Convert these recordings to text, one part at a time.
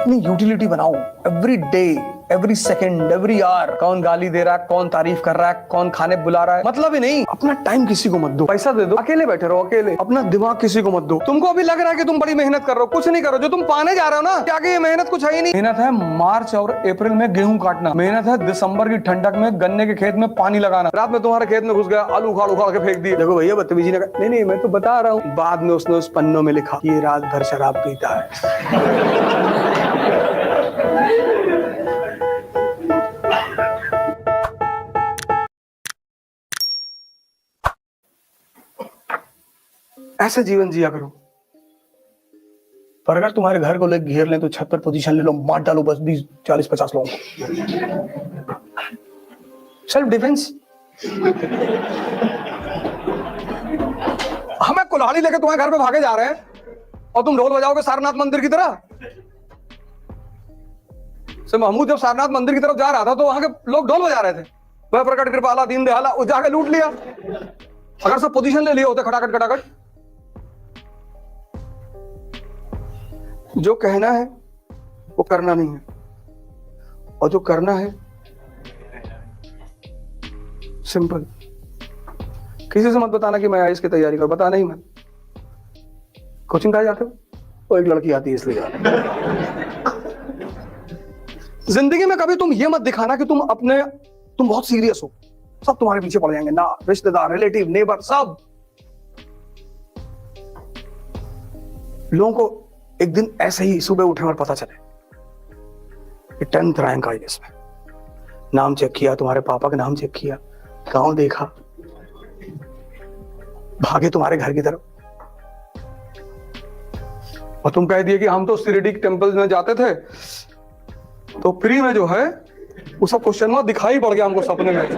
अपनी यूटिलिटी बनाओ। Every day, every second, every hour कौन गाली दे रहा है, कौन तारीफ कर रहा है, कौन खाने बुला रहा है, मतलब ही नहीं। अपना टाइम किसी को मत दो, पैसा दे दो, अकेले बैठे रहो अकेले। अपना दिमाग किसी को मत दो। तुमको अभी लग रहा है कि तुम बड़ी मेहनत कर रहे हो, कुछ नहीं करो। जो तुम पाने जा रहे हो ना, क्या ये मेहनत कुछ है ही नहीं। मेहनत है मार्च और अप्रैल में गेहूं काटना, मेहनत है दिसंबर की ठंडक में गन्ने के खेत में पानी लगाना। रात में तुम्हारे खेत में घुस गया, आलू उखाड़ उखाड़ के फेंक दिए। देखो भैया बदतमीजी ने कहा, नहीं मैं तो बता रहा हूँ। बाद में उसने उस पन्नों में लिखा, ये रात भर शराब पीता है। ऐसे जीवन जिया करो। पर अगर तुम्हारे घर को लोग घेर लें तो छत पर पोजीशन ले लो, मार डालो बस 20 40 50 लोग। Self defence. हमें कुल्हाड़ी लेके तुम्हारे घर पे भागे जा रहे हैं और तुम ढोल बजाओगे सारनाथ मंदिर की तरह। से महमूद जब सारनाथ मंदिर की तरफ जा रहा था तो वहां के लोग ढोल बजा रहे थे, वह प्रकट कृपाला दीन दयाला, उस जाके लूट लिया। अगर सब पोजीशन ले लिए होते खटाखट खटाखट। जो कहना है वो करना नहीं है, और जो करना है सिंपल। किसी से मत बताना कि मैं आईएएस की तैयारी कर, बताना ही मत। कोचिंग कहाँ जाते हो? वो एक लड़की आती है इसलिए जिंदगी में कभी तुम ये मत दिखाना कि तुम बहुत सीरियस हो। सब तुम्हारे पीछे पड़ जाएंगे, ना रिश्तेदार, रिलेटिव, नेबर, सब। लोगों को एक दिन ऐसे ही सुबह उठे और पता चले कि 10th रैंक आई इसमें, नाम चेक किया, तुम्हारे पापा का नाम चेक किया, गांव देखा, भागे तुम्हारे घर की तरफ और तुम कह दिए कि हम तो शिरडी टेम्पल में जाते थे तो फ्री में जो है वो सब क्वेश्चन में दिखाई पड़ गया हमको सपने में।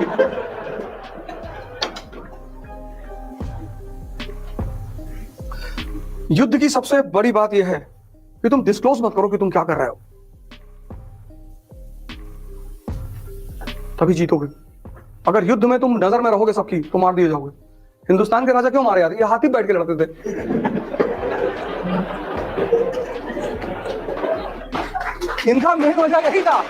युद्ध की सबसे बड़ी बात यह है कि तुम डिस्क्लोज मत करो कि तुम क्या कर रहे हो, तभी जीतोगे। अगर युद्ध में तुम नजर में रहोगे सबकी तो मार दिए जाओगे। हिंदुस्तान के राजा क्यों मारे जाते? ये हाथी बैठ के लड़ते थे। इनका मेन वजह यही था।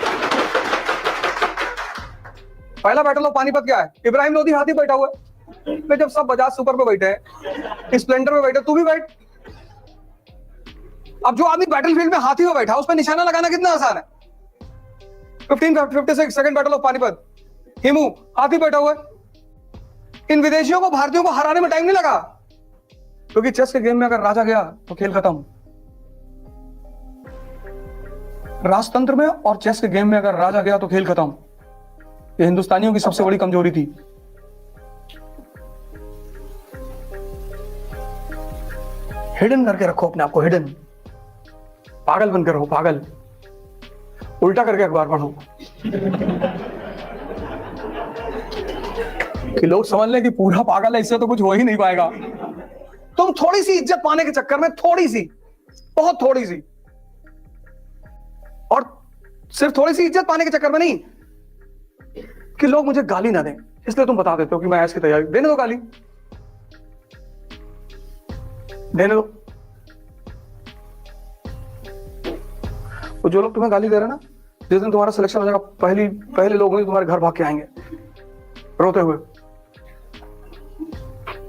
पहला बैटल ऑफ पानीपत क्या है? इब्राहिम लोधी हाथी बैठा हुआ है। जब सब बजाज सुपर पे बैठे हैं, स्प्लेंडर पे बैठे, तू भी बैठ। अब जो आदमी बैटलफील्ड में हाथी में बैठा, उस पर निशाना लगाना कितना आसान है। 1556 second battle of Panipat, Hemu हाथी बैठा हुआ है। इन विदेशियों को भारतीयों को हराने में टाइम नहीं लगा, क्योंकि चेस के गेम में अगर राजा गया तो खेल खत्म। राजतंत्र में और चेस के गेम में अगर राजा गया तो खेल खत्म। ये हिंदुस्तानियों की सबसे बड़ी कमजोरी थी। हिडन करके रखो अपने आप को, हिडन। पागल बनकर रहो, पागल। उल्टा करके अखबार पढ़ो कि लोग समझ लें कि पूरा पागल है, इससे तो कुछ हो ही नहीं पाएगा। तुम थोड़ी सी इज्जत पाने के चक्कर में, थोड़ी सी, बहुत थोड़ी सी, और सिर्फ थोड़ी सी इज्जत पाने के चक्कर में नहीं कि लोग मुझे गाली ना दें, इसलिए तुम बता देते हो कि मैं आईएएस की तैयारी। देने दो गाली, देने दो। तो जो लोग तुम्हें गाली दे रहे हैं ना, जिस दिन तुम्हारा सिलेक्शन हो जाएगा, पहले लोग तुम्हारे घर भाग के आएंगे रोते हुए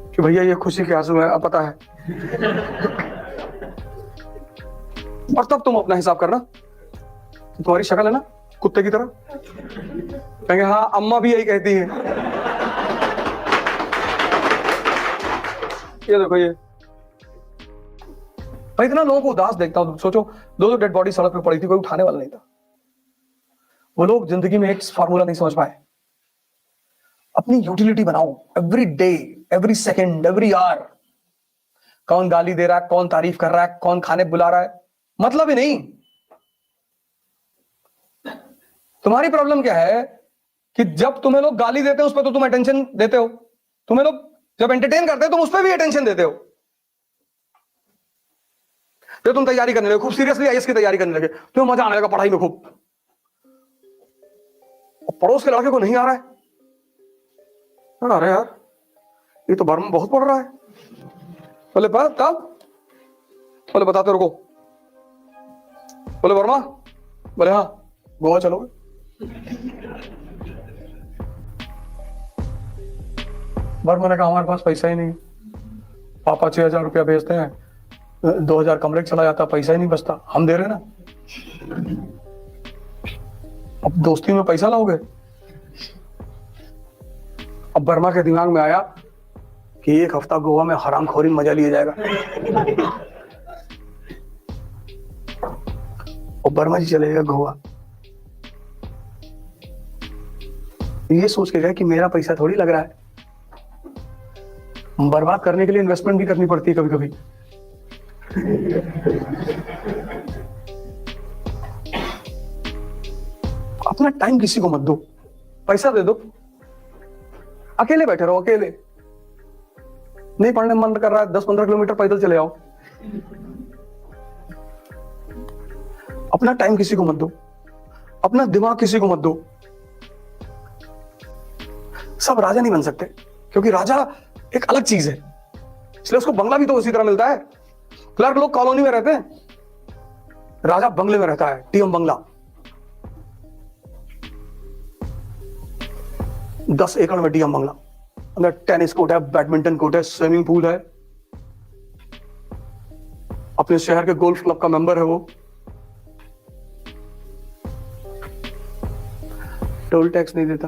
कि भैया ये खुशी के आंसू है, अब पता है। और तब तुम अपना हिसाब करना। तुम्हारी शक्ल है ना कुत्ते की तरह, कहेंगे हाँ अम्मा भी यही कहती है। ये देखो, ये मैं इतना लोगों को उदास देखता हूं। सोचो, दो डेड बॉडी सड़क पे पड़ी थी, कोई उठाने वाला नहीं था। वो लोग जिंदगी में एक फार्मूला नहीं समझ पाए। अपनी यूटिलिटी बनाओ। Every day, every second, every hour कौन गाली दे रहा है, कौन तारीफ कर रहा है, कौन खाने बुला रहा है, मतलब ही नहीं। तुम्हारी प्रॉब्लम क्या है कि जब तुम्हें लोग गाली देते हैं उस पर तो तुम अटेंशन देते हो। तुम्हें लोग जब एंटरटेन करते हैं तुम उस पर भी अटेंशन देते हो। जब तुम तैयारी करने लगे, खूब सीरियसली आईएएस की तैयारी करने लगे, तुम्हें मजा आने लगा पढ़ाई में खूब, पड़ोस के लड़के को नहीं आ रहा है, अरे यार ये तो बर्मा बहुत पढ़ रहा है। बोले तब, बोले बताते रुको, बोले वर्मा बोले हाँ गोवा चलोगे? बट मैंने कहा हमारे पास पैसा ही नहीं, पापा 6,000 रुपया भेजते हैं, 2,000 कमरे चला जाता, पैसा ही नहीं बचता, हम दे रहे ना। अब दोस्ती में पैसा लाओगे? अब वर्मा के दिमाग में आया कि एक हफ्ता गोवा में हरामखोरी में मजा लिया जाएगा। और वर्मा जी चले गए गोवा, ये सोच के गए कि मेरा पैसा थोड़ी लग रहा है, बर्बाद करने के लिए इन्वेस्टमेंट भी करनी पड़ती है कभी कभी। अपना टाइम किसी को मत दो, पैसा दे दो, अकेले बैठे रहो, अकेले। नहीं पढ़ने मन कर रहा है, 10-15 किलोमीटर पैदल चले आओ। अपना टाइम किसी को मत दो, अपना दिमाग किसी को मत दो। सब राजा नहीं बन सकते, क्योंकि राजा एक अलग चीज है, इसलिए उसको बंगला भी तो उसी तरह मिलता है। क्लर्क लोग कॉलोनी में रहते हैं, राजा बंगले में रहता है, टीएम बंगला। 10 एकड़ में टीएम बंगला, अंदर टेनिस कोर्ट है, बैडमिंटन कोर्ट है, स्विमिंग पूल है, अपने शहर के गोल्फ क्लब का मेंबर है वो, टोल टैक्स नहीं देता।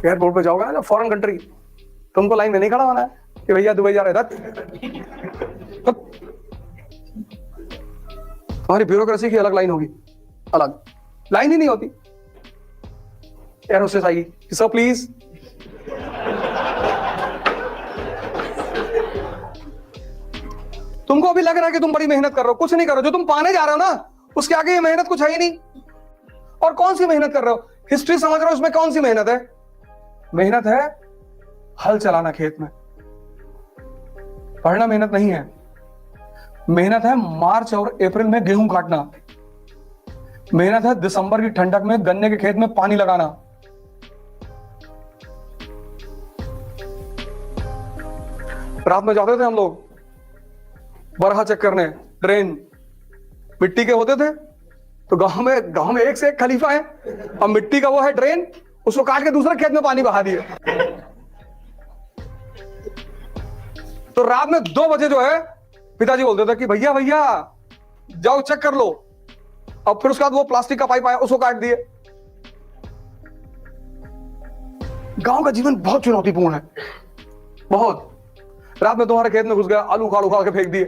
एयरपोर्ट पे जाओगे ना जब फॉरेन कंट्री, तुमको लाइन में नहीं खड़ा होना है कि भैया दुबई जा रहे थे। तुम्हारी ब्यूरोक्रेसी की अलग लाइन होगी, अलग लाइन ही नहीं होती। एयर होस्टेस आएगी, सर प्लीज, तुमको अभी लग रहा है कि तुम बड़ी मेहनत कर रहे हो, कुछ नहीं कर रहे हो। जो तुम पाने जा रहे हो ना, उसके आगे ये मेहनत कुछ है ही नहीं। और कौन सी मेहनत कर रहे हो? हिस्ट्री समझ रहे हो, उसमें कौन सी मेहनत है? मेहनत है हल चलाना खेत में, पढ़ना मेहनत नहीं है। मेहनत है मार्च और अप्रैल में गेहूं काटना, मेहनत है दिसंबर की ठंडक में गन्ने के खेत में पानी लगाना। रात में जाते थे हम लोग बरहा चेक करने, ड्रेन मिट्टी के होते थे, तो गांव में एक से एक खलीफा है, और मिट्टी का वो है ड्रेन, उसको काट के दूसरे खेत में पानी बहा दिए। तो रात में 2 बजे जो है पिताजी बोलते थे कि भैया भैया जाओ चेक कर लो। अब फिर उसके बाद वो प्लास्टिक का पाइप आया, उसको काट दिए। गांव का जीवन बहुत चुनौतीपूर्ण है, बहुत। रात में तुम्हारे खेत में घुस गया, आलू उखाड़ उखाड़ के फेंक दिए,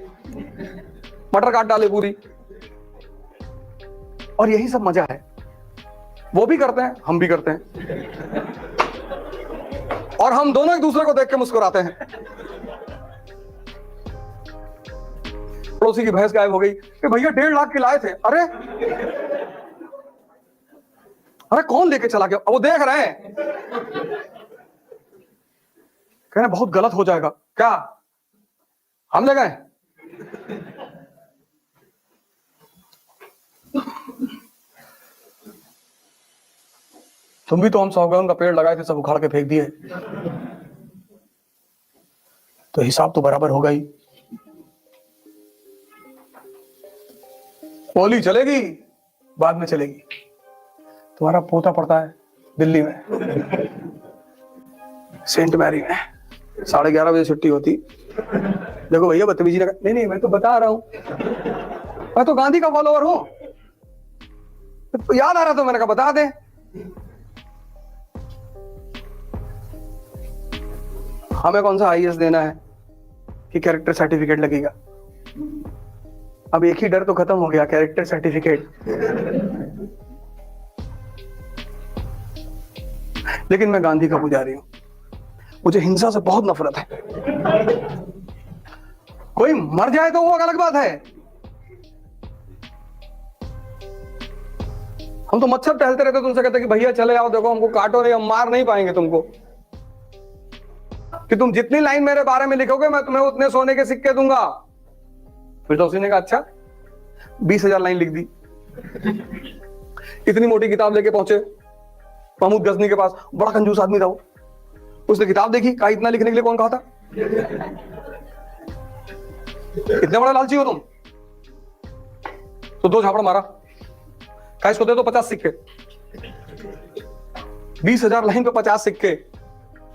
मटर काट डाले पूरी। और यही सब मजा है, वो भी करते हैं, हम भी करते हैं, और हम दोनों एक दूसरे को देख के मुस्कुराते हैं। पड़ोसी की भैंस गायब हो गई कि भैया 1.5 लाख की लाए थे। अरे अरे कौन लेके चला गया? वो देख रहे हैं, कह रहे बहुत गलत हो जाएगा। क्या हम ले गए? तुम भी तो हम सौगन का पेड़ लगाए थे, सब उखाड़ के फेंक दिए, तो हिसाब तो बराबर होगा ही। होली चलेगी, बाद में चलेगी। तुम्हारा पोता पड़ता है दिल्ली में, सेंट मैरी में, 11:30 बजे छुट्टी होती। देखो भैया बदतमीजी ना, नहीं नहीं मैं तो बता रहा हूं, मैं तो गांधी का फॉलोअर हूं, तो याद आ रहा था, मैंने कहा बता दे। हमें कौन सा आईएएस देना है कि कैरेक्टर सर्टिफिकेट लगेगा? अब एक ही डर तो खत्म हो गया, कैरेक्टर सर्टिफिकेट। लेकिन मैं गांधी का पुजारी हूं, मुझे हिंसा से बहुत नफरत है। कोई मर जाए तो वो अलग बात है, हम तो मच्छर टहलते रहते, तुमसे कहते कि भैया चले आओ, देखो हमको काटो नहीं, हम मार नहीं पाएंगे तुमको, कि तुम जितनी लाइन मेरे बारे में लिखोगे मैं तुम्हें उतने सोने के सिक्के दूंगा। फिर तो उसी ने कहा अच्छा 20,000 लाइन लिख दी। इतनी मोटी किताब लेके पहुंचे महमूद गजनी के पास, बड़ा कंजूस आदमी था वो। उसने किताब देखी, कहा इतना लिखने के लिए कौन कहा था? इतने बड़ा लालची हो तुम? तो 2 झापड़ मारा, का इसको दे दो 50 सिक्के, 20,000 लाइन पे 50 सिक्के।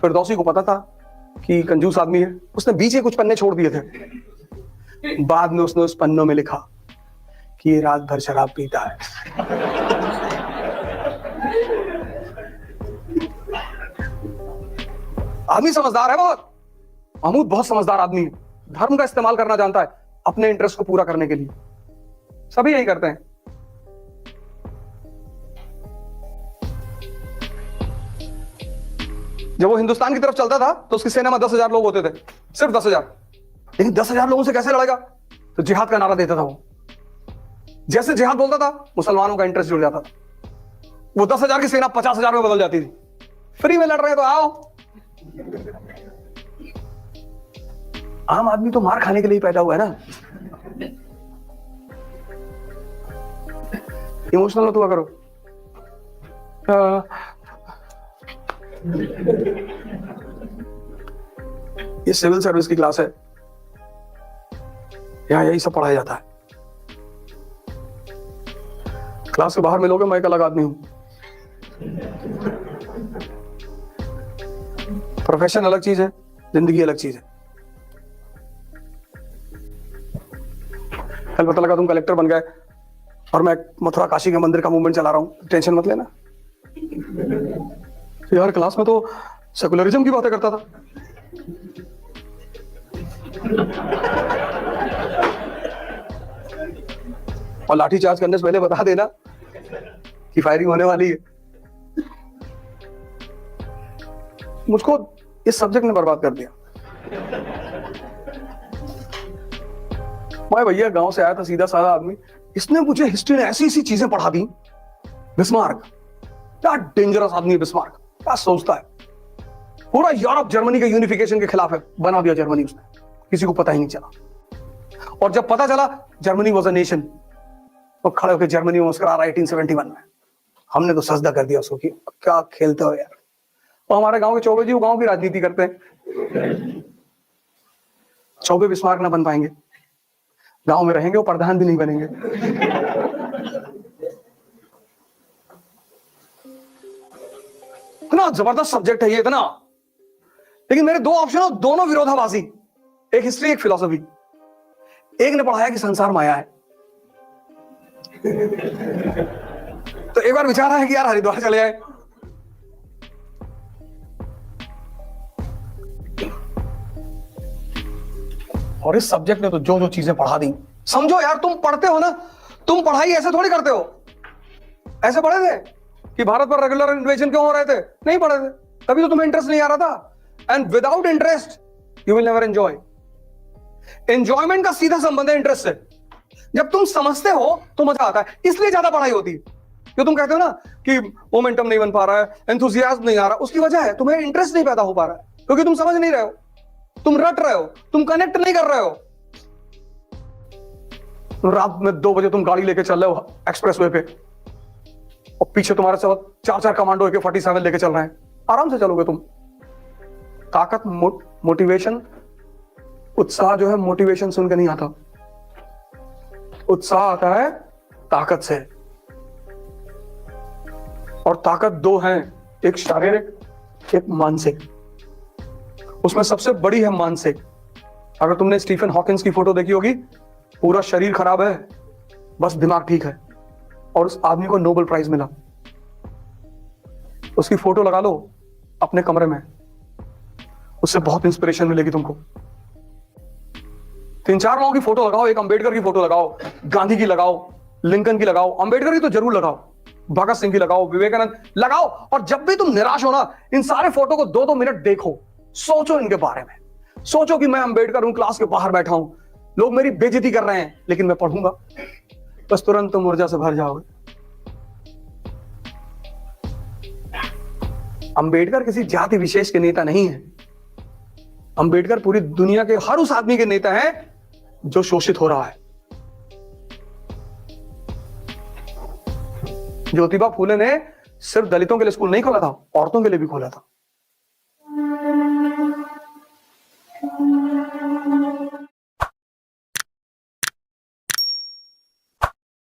फिरदौसी को पता था कि कंजूस आदमी है, उसने बीच के कुछ पन्ने छोड़ दिए थे। बाद में उसने उस पन्नों में लिखा कि ये रात भर शराब पीता है। आदमी समझदार है बहुत, महमूद बहुत समझदार आदमी है, धर्म का इस्तेमाल करना जानता है अपने इंटरेस्ट को पूरा करने के लिए। सभी यही करते हैं। जब वो हिंदुस्तान की तरफ चलता था तो उसकी सेना में 10,000 लोग होते थे, सिर्फ 10,000। लेकिन 10,000 लोगों से कैसे लड़ेगा? तो जिहाद का नारा देता था वो। जैसे जिहाद बोलता था मुसलमानों का इंटरेस्ट जुड़ जाता था। वो 10,000 की सेना 50,000 में बदल जाती थी। फ्री में लड़ रहे तो आओ। आम आदमी तो मार खाने के लिए पैदा हुआ है ना। इमोशनल मत हुआ करो। ये सिविल सर्विस की क्लास है, यहां यही सब पढ़ाया जाता है। क्लास के बाहर मिलोगे मैं एक अलग आदमी हूं। प्रोफेशन अलग चीज है, जिंदगी अलग चीज है। कल पता लगा तुम कलेक्टर बन गए और मैं मथुरा काशी के मंदिर का मूवमेंट चला रहा हूं, टेंशन मत लेना। यार क्लास में तो सेकुलरिज्म की बातें करता था। और लाठी चार्ज करने से पहले बता देना कि फायरिंग होने वाली है। मुझको इस सब्जेक्ट ने बर्बाद कर दिया। मैं भैया गांव से आया था, सीधा साधा आदमी, इसने मुझे हिस्ट्री में ऐसी ऐसी चीजें पढ़ा दी। बिस्मार्क, क्या डेंजरस आदमी है बिस्मार्क, क्या सोचता है। पूरा यूरोप जर्मनी के यूनिफिकेशन के खिलाफ है, बना दिया जर्मनी उसने, किसी को पता ही नहीं चला। और जब पता चला जर्मनी वॉज अ नेशन, तो खड़े होकर जर्मनी में मुस्कुरा रहा 1871 में। हमने तो सजदा कर दिया उसको कि क्या खेलते हो यार। और हमारे गांव के चौबे जी वो गांव की राजनीति करते हैं। चौबे बिस्मार्क ना बन पाएंगे, गांव में रहेंगे वो प्रधान भी नहीं बनेंगे। इतना जबरदस्त सब्जेक्ट है ये, इतना। लेकिन मेरे 2 ऑप्शन हो, दोनों विरोधाभासी, एक हिस्ट्री एक फिलॉसफी। एक ने पढ़ाया कि संसार माया है, तो एक बार विचार है कि यार हरिद्वार चले जाए। और इस सब्जेक्ट ने तो जो जो चीजें पढ़ा दी, समझो यार तुम पढ़ते हो ना, तुम पढ़ाई ऐसे थोड़ी करते हो। ऐसे पढ़े थे कि भारत पर रेगुलर इन्वेजन क्यों हो रहे थे? नहीं पढ़े थे, तभी तो तुम्हें इंटरेस्ट नहीं आ रहा था। And without interest you will never enjoy. Enjoyment का सीधा संबंध है इंटरेस्ट से। जब तुम समझते हो तो मजा आता है, इसलिए ज्यादा पढ़ाई होती है। जो तुम कहते हो ना कि मोमेंटम नहीं बन पा रहा है, एंथुसियाज्म नहीं आ रहा, उसकी वजह है तुम्हें इंटरेस्ट नहीं पैदा हो पा रहा है, क्योंकि तुम समझ नहीं रहे हो, तुम रट रहे हो, तुम कनेक्ट नहीं कर रहे हो। रात में 2 बजे तुम गाड़ी लेके चल रहे हो एक्सप्रेसवे पे, और पीछे तुम्हारे साथ 4 कमांडो AK-47 लेके चल रहे हैं, आराम से चलोगे तुम। ताकत मोटिवेशन, उत्साह जो है मोटिवेशन सुन के नहीं आता, उत्साह आता है ताकत से। और ताकत 2 हैं, एक शारीरिक एक मानसिक। उसमें सबसे बड़ी है मानसिक। अगर तुमने स्टीफन हॉकिंस की फोटो देखी होगी, पूरा शरीर खराब है, बस दिमाग ठीक है, और उस आदमी को नोबेल प्राइज मिला। उसकी फोटो लगा लो अपने कमरे में, उससे बहुत इंस्पिरेशन मिलेगी तुमको। 3-4 लोगों की फोटो लगाओ, एक अंबेडकर की फोटो लगाओ, गांधी की लगाओ, लिंकन की लगाओ, अंबेडकर की तो जरूर लगाओ, भगत सिंह की लगाओ, विवेकानंद लगाओ। और जब भी तुम निराश हो ना, इन सारे फोटो को 2-2 मिनट देखो, सोचो इनके बारे में। सोचो कि मैं अंबेडकर हूं, क्लास के बाहर बैठा हूं, लोग मेरी बेइज्जती कर रहे हैं, लेकिन मैं पढ़ूंगा। बस तुरंत तुम ऊर्जा से भर जाओगे। अंबेडकर किसी जाति विशेष के नेता नहीं है। अंबेडकर पूरी दुनिया के हर उस आदमी के नेता है जो शोषित हो रहा है। ज्योतिबा फूले ने सिर्फ दलितों के लिए स्कूल नहीं खोला था, औरतों के लिए भी खोला था।